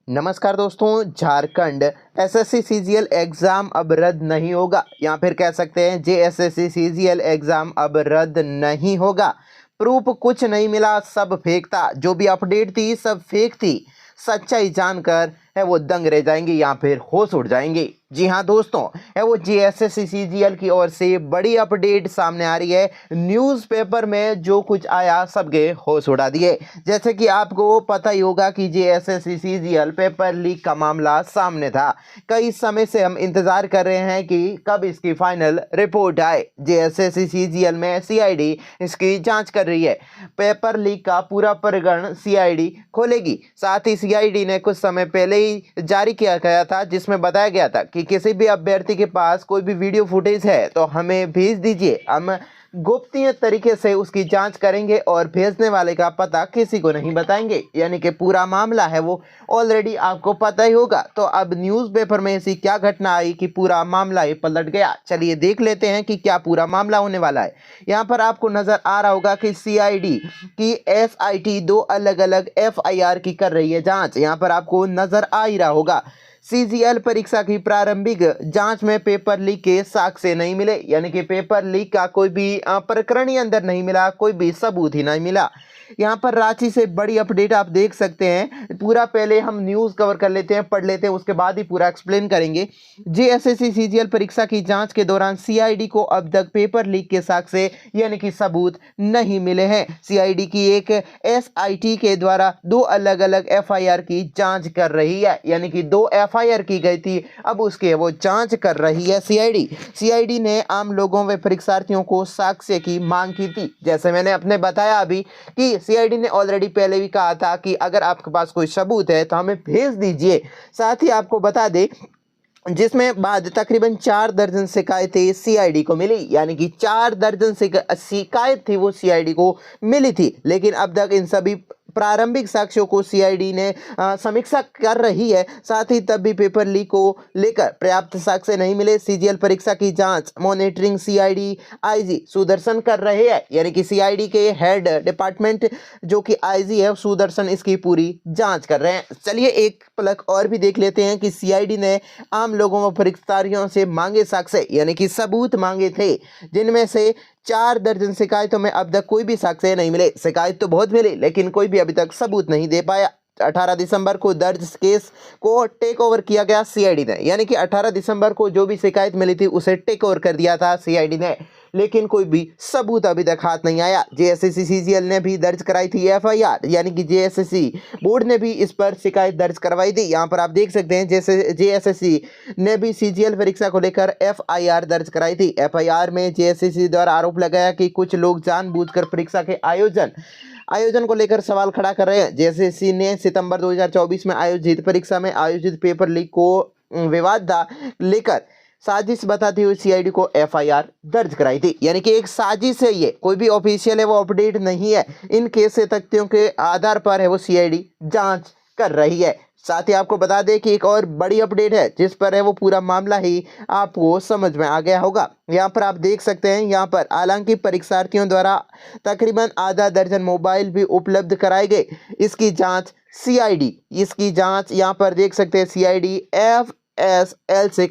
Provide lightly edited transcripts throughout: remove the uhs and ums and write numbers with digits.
नमस्कार दोस्तों। Jharkhand SSC CGL exam अब रद्द नहीं होगा, या फिर कह सकते हैं जेएसएससी सीजीएल एग्ज़ाम अब रद्द नहीं होगा। प्रूफ कुछ नहीं मिला, सब फेक था। जो भी अपडेट थी सब फेक थी। सच्चाई जानकर है वो दंग रह जाएंगे या फिर होश उड़ जाएंगे। जी हाँ दोस्तों, है वो जेएसएससी सीजीएल की ओर से बड़ी अपडेट सामने आ रही है। न्यूज़पेपर में जो कुछ आया सबके होश उड़ा दिए। जैसे कि आपको पता ही होगा कि जेएसएससी सीजीएल पेपर लीक का मामला सामने था। कई समय से हम इंतजार कर रहे हैं कि कब इसकी फाइनल रिपोर्ट आए। जेएसएससी सीजीएल में सीआईडी इसकी जांच कर रही है। पेपर लीक का पूरा प्रकरण सीआईडी खोलेगी। साथ ही सीआईडी ने कुछ समय पहले ही जारी किया गया था, जिसमें बताया गया था कि किसी भी अभ्यर्थी के पास कोई भी वीडियो फुटेज है तो हमें भेज दीजिए, हम गोपनीय तरीके से उसकी जांच करेंगे और भेजने वाले का पता किसी को नहीं बताएंगे। यानी कि पूरा मामला है वो ऑलरेडी आपको पता ही होगा। तो अब न्यूज़पेपर में ऐसी क्या घटना आई कि पूरा मामला ही पलट गया। चलिए देख लेते हैं कि क्या पूरा मामला होने वाला है। यहाँ पर आपको नजर आ रहा होगा कि सीआईडी की एसआईटी दो अलग अलग एफआईआर की कर रही है जांच। यहाँ पर आपको नजर आ ही रहा होगा। सीजीएल परीक्षा की प्रारंभिक जांच में पेपर लीक के साक्ष्य नहीं मिले, यानी कि पेपर लीक का कोई भी प्रकरण ही अंदर नहीं मिला, कोई भी सबूत ही नहीं मिला। यहाँ पर रांची से बड़ी अपडेट आप देख सकते हैं। पूरा पहले हम न्यूज़ कवर कर लेते हैं, पढ़ लेते हैं, उसके बाद ही पूरा एक्सप्लेन करेंगे। जेएसएससी सीजीएल परीक्षा की जांच के दौरान सीआईडी को अब तक पेपर लीक के साक्ष्य यानी कि सबूत नहीं मिले हैं। सीआईडी की एक एसआईटी के द्वारा दो अलग अलग एफआईआर की जांच कर रही है, यानी कि दो एफआईआर की गई थी, अब उसके वो जांच कर रही है सीआईडी ने आम लोगों व परीक्षार्थियों को साक्ष्य की मांग की थी। जैसे मैंने अपने बताया अभी कि सीआईडी ने ऑलरेडी पहले भी कहा था कि अगर आपके पास कोई सबूत है तो हमें भेज दीजिए। साथ ही आपको बता दें, जिसमें बाद तकरीबन 4 दर्जन शिकायतें सीआईडी को मिली, यानी कि 4 दर्जन शिकायत थी वो सीआईडी को मिली थी। लेकिन अब तक इन सभी प्रारंभिक साक्ष्यों को सीआईडी ने समीक्षा कर रही है। साथ ही तब भी पेपर लीक को लेकर पर्याप्त साक्ष्य नहीं मिले। सीजीएल परीक्षा की जांच मॉनिटरिंग सीआईडी आईजी सुदर्शन कर रहे हैं, यानी कि सीआईडी के हेड डिपार्टमेंट जो कि आईजी है सुदर्शन इसकी पूरी जांच कर रहे हैं। चलिए एक पलक और भी देख लेते हैं कि सीआईडी ने आम लोगों व परीक्षार्थियों से मांगे साक्ष्य यानी कि सबूत मांगे थे, जिनमें से 4 दर्जन शिकायतों में अब तक कोई भी साक्ष्य नहीं मिले। शिकायत तो बहुत मिली लेकिन कोई भी अभी तक सबूत नहीं दे पाया। 18 दिसंबर को दर्ज केस को टेक ओवर किया गया सीआईडी ने, यानी कि 18 दिसंबर को जो भी शिकायत मिली थी उसे टेक ओवर कर दिया था सीआईडी ने, लेकिन कोई भी सबूत अभी तक हाथ नहीं आया। जेएसएससी सीजीएल ने भी दर्ज कराई थी एफआईआर, यानी कि जेएसएससी बोर्ड ने भी इस पर शिकायत दर्ज करवाई थी। यहाँ पर आप देख सकते हैं जैसे जेएसएससी ने भी सीजीएल परीक्षा को लेकर एफआईआर दर्ज कराई थी। एफआईआर में जेएसएससी द्वारा आरोप लगाया कि कुछ लोग जानबूझकर परीक्षा के आयोजन को लेकर सवाल खड़ा कर रहे हैं। जेएसएससी ने सितंबर 2024 में आयोजित परीक्षा में आयोजित पेपर लीक को विवाद लेकर साजिश बताती हुई सीआईडी को एफआईआर दर्ज कराई थी, यानी कि एक साजिश है ये, कोई भी ऑफिशियल है वो अपडेट नहीं है। इन केस से तथ्यों के आधार पर है वो सीआईडी जांच कर रही है। साथ ही आपको बता दें कि एक और बड़ी अपडेट है जिस पर है वो पूरा मामला ही आपको समझ में आ गया होगा। यहाँ पर आप देख सकते हैं, यहाँ पर हालांकि परीक्षार्थियों द्वारा तकरीबन आधा दर्जन मोबाइल भी उपलब्ध कराए गए। इसकी जांच यहाँ पर देख सकते हैं सीआईडी एफएसएल से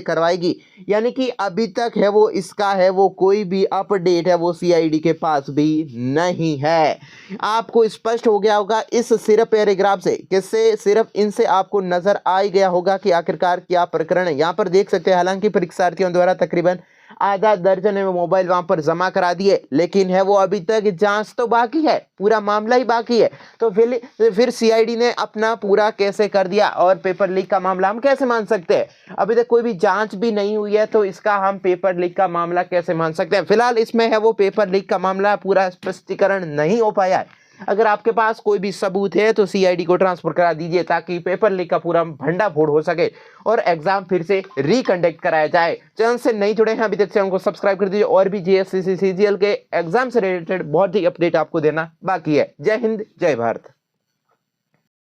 करवाएगी, यानी कि अभी तक है वो इसका है वो कोई भी अपडेट है वो सीआईडी के पास भी नहीं है। आपको स्पष्ट हो गया होगा इस सिर्फ पैराग्राफ से, किससे सिर्फ इनसे आपको नजर आ ही गया होगा कि आखिरकार क्या प्रकरण है। यहाँ पर देख सकते हैं हालांकि परीक्षार्थियों द्वारा तकरीबन आधा दर्जन में मोबाइल वहां पर जमा करा दिए, लेकिन है वो अभी तक जांच तो बाकी है, पूरा मामला ही बाकी है। तो फिर सीआईडी ने अपना पूरा कैसे कर दिया और पेपर लीक का मामला हम कैसे मान सकते हैं? अभी तक कोई भी जांच भी नहीं हुई है तो इसका हम पेपर लीक का मामला कैसे मान सकते हैं? फिलहाल इसमें है वो पेपर लीक का मामला पूरा स्पष्टीकरण नहीं हो पाया है। अगर आपके पास कोई भी सबूत है तो सीआईडी को ट्रांसफर करा दीजिए ताकि पेपर लीक का पूरा भंडाफोड़ हो सके और एग्जाम फिर से रिकंडक्ट कराया जाए। चैनल से नहीं जुड़े हैं अभी तक, चैनल को सब्सक्राइब कर दीजिए। और भी जेएसएससी सीजीएल के एग्जाम से रिलेटेड बहुत ही अपडेट आपको देना बाकी है। जय हिंद, जय भारत।